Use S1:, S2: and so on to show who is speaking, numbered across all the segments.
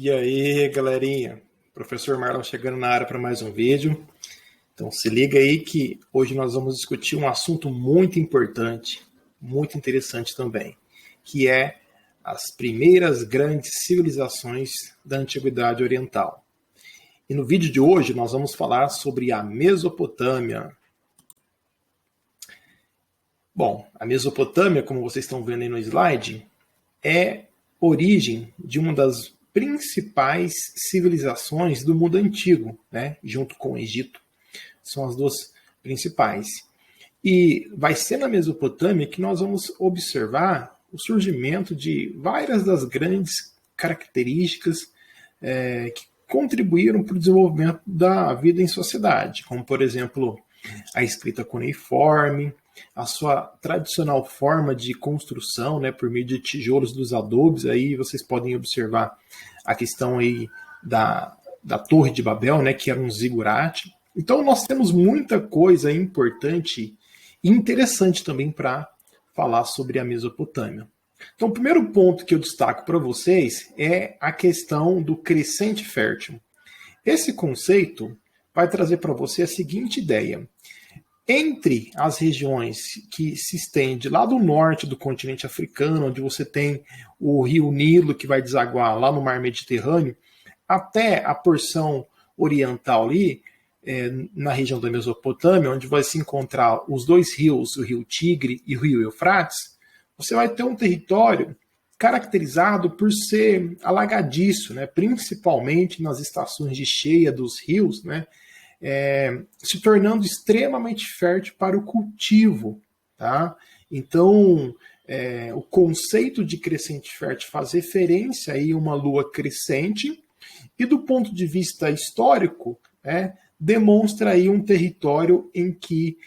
S1: E aí, galerinha? Professor Marlon chegando na área para mais um vídeo. Então se liga aí que hoje nós vamos discutir um assunto muito importante, muito interessante também, que é as primeiras grandes civilizações da Antiguidade Oriental. E no vídeo de hoje nós vamos falar sobre a Mesopotâmia. Bom, a Mesopotâmia, como vocês estão vendo aí no slide, é origem de uma das principais civilizações do mundo antigo, né? Junto com o Egito. São as duas principais. E vai ser na Mesopotâmia que nós vamos observar o surgimento de várias das grandes características que contribuíram para o desenvolvimento da vida em sociedade, como, por exemplo, a escrita cuneiforme, a sua tradicional forma de construção, né, por meio de tijolos dos adobes. Aí vocês podem observar a questão aí da Torre de Babel, né, que era um zigurate. Então nós temos muita coisa importante e interessante também para falar sobre a Mesopotâmia. Então o primeiro ponto que eu destaco para vocês é a questão do crescente fértil. Esse conceito vai trazer para você a seguinte ideia. Entre as regiões que se estende lá do norte do continente africano, onde você tem o rio Nilo que vai desaguar lá no mar Mediterrâneo, até a porção oriental ali, na região da Mesopotâmia, onde vai se encontrar os dois rios, o rio Tigre e o rio Eufrates, você vai ter um território caracterizado por ser alagadiço, né? Principalmente nas estações de cheia dos rios, né? Se tornando extremamente fértil para o cultivo. Tá? Então, o conceito de crescente fértil faz referência a uma lua crescente e, do ponto de vista histórico, demonstra aí um território em que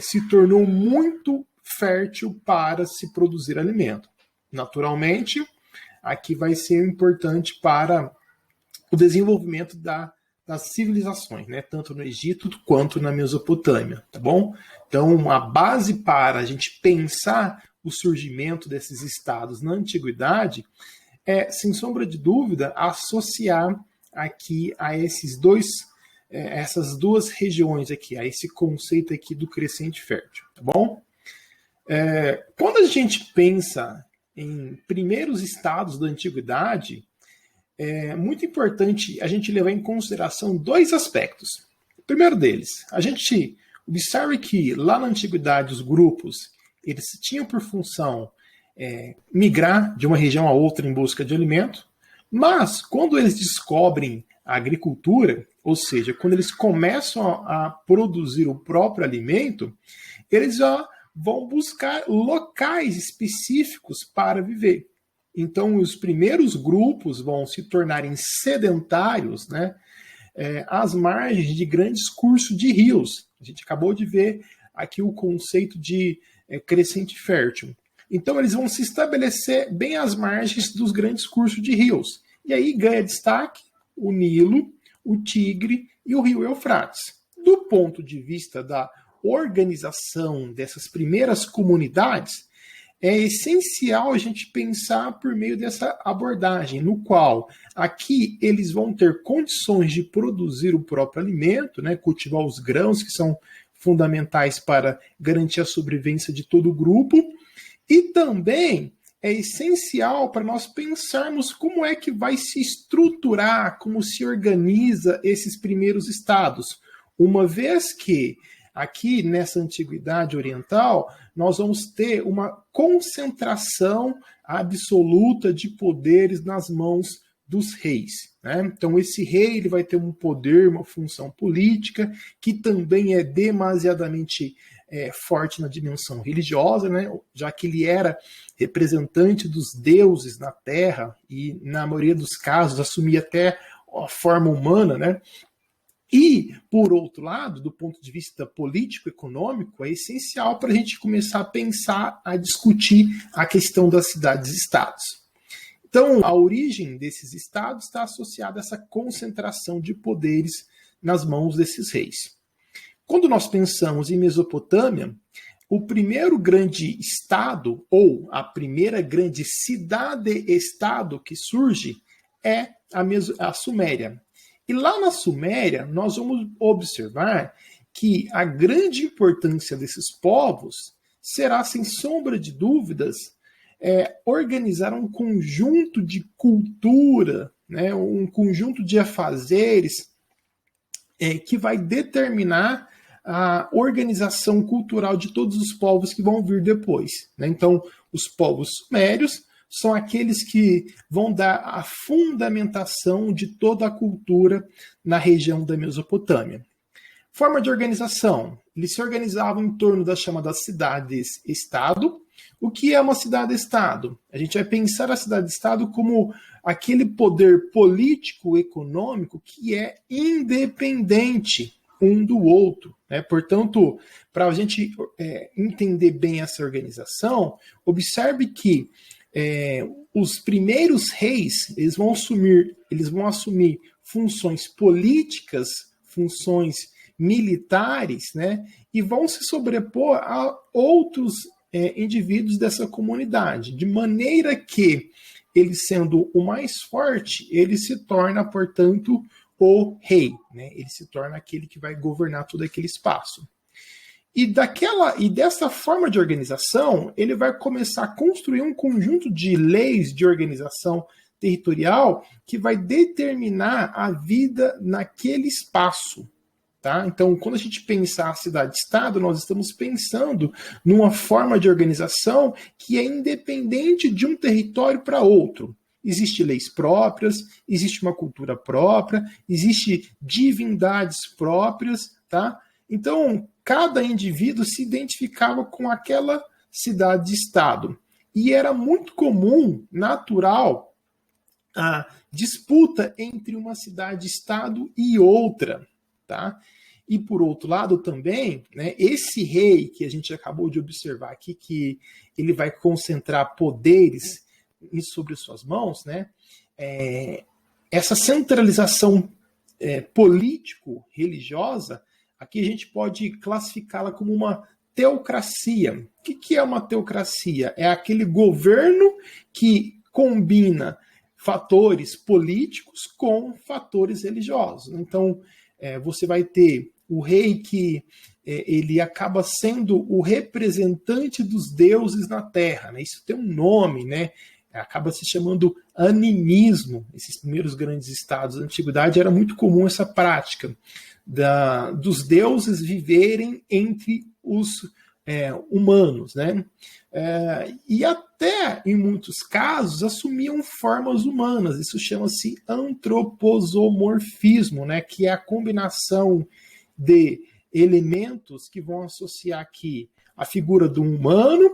S1: se tornou muito fértil para se produzir alimento. Naturalmente, aqui vai ser importante para o desenvolvimento das civilizações, né? Tanto no Egito quanto na Mesopotâmia, tá bom? Então, a base para a gente pensar o surgimento desses estados na antiguidade é, sem sombra de dúvida, associar aqui a essas duas regiões aqui, a esse conceito aqui do crescente fértil, tá bom? Quando a gente pensa em primeiros estados da antiguidade, é muito importante a gente levar em consideração dois aspectos. O primeiro deles, a gente observa que lá na antiguidade os grupos eles tinham por função migrar de uma região a outra em busca de alimento, mas quando eles descobrem a agricultura, ou seja, quando eles começam a produzir o próprio alimento, eles já vão buscar locais específicos para viver. Então, os primeiros grupos vão se tornarem sedentários, né, às margens de grandes cursos de rios. A gente acabou de ver aqui o conceito de crescente fértil. Então, eles vão se estabelecer bem às margens dos grandes cursos de rios. E aí ganha destaque o Nilo, o Tigre e o rio Eufrates. Do ponto de vista da organização dessas primeiras comunidades, é essencial a gente pensar por meio dessa abordagem, no qual aqui eles vão ter condições de produzir o próprio alimento, né, cultivar os grãos, que são fundamentais para garantir a sobrevivência de todo o grupo, e também é essencial para nós pensarmos como é que vai se estruturar, como se organiza esses primeiros estados, uma vez que aqui nessa antiguidade oriental, nós vamos ter uma concentração absoluta de poderes nas mãos dos reis. Né? Então esse rei ele vai ter um poder, uma função política, que também é demasiadamente forte na dimensão religiosa, né? Já que ele era representante dos deuses na Terra e, na maioria dos casos, assumia até a forma humana, né? E, por outro lado, do ponto de vista político-econômico, é essencial para a gente começar a pensar, a discutir a questão das cidades-estados. Então, a origem desses estados está associada a essa concentração de poderes nas mãos desses reis. Quando nós pensamos em Mesopotâmia, o primeiro grande estado, ou a primeira grande cidade-estado que surge, é a Suméria. E lá na Suméria, nós vamos observar que a grande importância desses povos será, sem sombra de dúvidas, organizar um conjunto de cultura, né, um conjunto de afazeres que vai determinar a organização cultural de todos os povos que vão vir depois, né? Então, os povos sumérios são aqueles que vão dar a fundamentação de toda a cultura na região da Mesopotâmia. Forma de organização. Eles se organizavam em torno das chamadas cidades-estado. O que é uma cidade-estado? A gente vai pensar a cidade-estado como aquele poder político-econômico que é independente um do outro, né? Portanto, para a gente entender bem essa organização, observe que os primeiros reis eles vão assumir funções políticas, funções militares, né? E vão se sobrepor a outros indivíduos dessa comunidade, de maneira que ele sendo o mais forte, ele se torna, portanto, o rei, né? Ele se torna aquele que vai governar todo aquele espaço. E dessa forma de organização, ele vai começar a construir um conjunto de leis de organização territorial que vai determinar a vida naquele espaço. Tá? Então, quando a gente pensar a cidade-estado, nós estamos pensando numa forma de organização que é independente de um território para outro. Existem leis próprias, existe uma cultura própria, existem divindades próprias, tá? Então, cada indivíduo se identificava com aquela cidade-estado. E era muito comum, natural, a disputa entre uma cidade-estado e outra, tá? E por outro lado também, né, esse rei que a gente acabou de observar aqui, que ele vai concentrar poderes sobre suas mãos, né, essa centralização político-religiosa, aqui a gente pode classificá-la como uma teocracia. O que é uma teocracia? É aquele governo que combina fatores políticos com fatores religiosos. Então, você vai ter o rei que ele acaba sendo o representante dos deuses na Terra, né? Isso tem um nome, né? Acaba se chamando animismo. Esses primeiros grandes estados da antiguidade era muito comum essa prática dos deuses viverem entre os humanos, né? E até, em muitos casos, assumiam formas humanas. Isso chama-se antroposomorfismo, né? Que é a combinação de elementos que vão associar aqui a figura do humano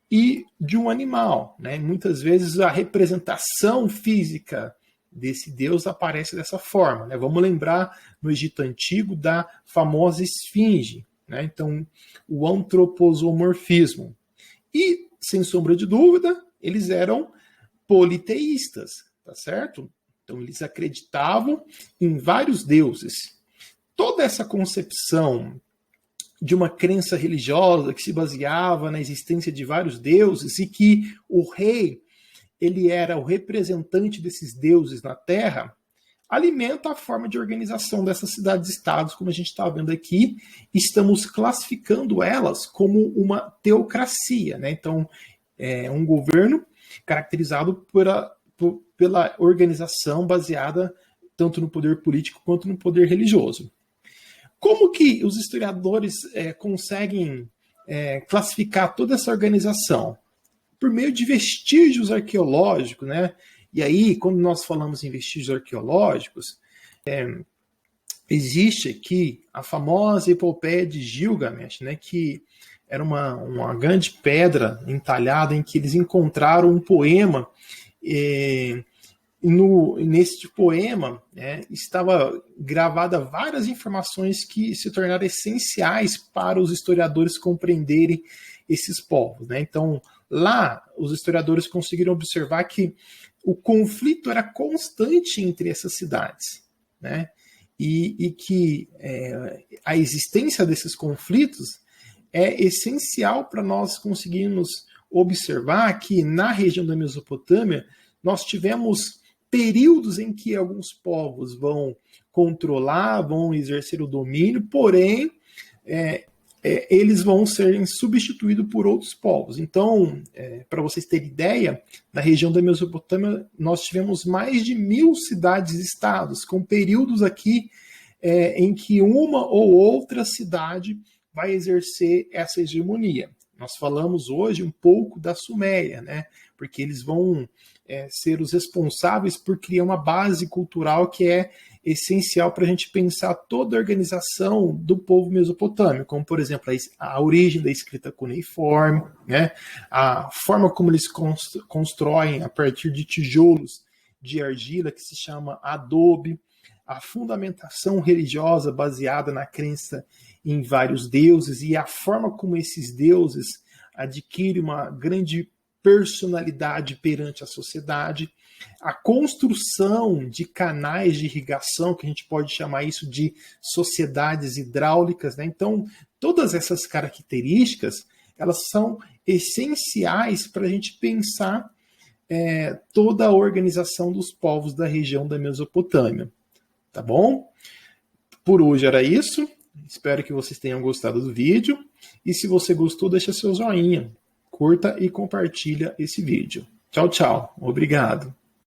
S1: e de um animal, né? Muitas vezes a representação física desse deus aparece dessa forma, né? Vamos lembrar no Egito Antigo da famosa esfinge, né? Então, o antroposomorfismo. E, sem sombra de dúvida, eles eram politeístas, tá certo? Então, eles acreditavam em vários deuses. Toda essa concepção de uma crença religiosa que se baseava na existência de vários deuses e que o rei ele era o representante desses deuses na Terra, alimenta a forma de organização dessas cidades-estados, como a gente está vendo aqui. Estamos classificando elas como uma teocracia, né? Então, é um governo caracterizado pela organização baseada tanto no poder político quanto no poder religioso. Como que os historiadores conseguem classificar toda essa organização? Por meio de vestígios arqueológicos, né? E aí, quando nós falamos em vestígios arqueológicos, existe aqui a famosa epopeia de Gilgamesh, né? Que era uma grande pedra entalhada em que eles encontraram um poema. Neste poema estava gravada várias informações que se tornaram essenciais para os historiadores compreenderem esses povos, né? Então, lá, os historiadores conseguiram observar que o conflito era constante entre essas cidades, né? E que a existência desses conflitos é essencial para nós conseguirmos observar que na região da Mesopotâmia nós tivemos períodos em que alguns povos vão controlar, vão exercer o domínio, porém, eles vão serem substituídos por outros povos. Então, para vocês terem ideia, na região da Mesopotâmia, nós tivemos mais de 1000 cidades-estados, com períodos aqui em que uma ou outra cidade vai exercer essa hegemonia. Nós falamos hoje um pouco da Suméria, né? Porque eles vão ser os responsáveis por criar uma base cultural que é essencial para a gente pensar toda a organização do povo mesopotâmico, como, por exemplo, a origem da escrita cuneiforme, né? A forma como eles constroem a partir de tijolos de argila, que se chama adobe, a fundamentação religiosa baseada na crença em vários deuses e a forma como esses deuses adquirem uma grande personalidade perante a sociedade, a construção de canais de irrigação, que a gente pode chamar isso de sociedades hidráulicas, né? Então, todas essas características, elas são essenciais para a gente pensar toda a organização dos povos da região da Mesopotâmia. Tá bom? Por hoje era isso. Espero que vocês tenham gostado do vídeo. E se você gostou, deixa seu joinha, curta e compartilha esse vídeo. Tchau, tchau. Obrigado.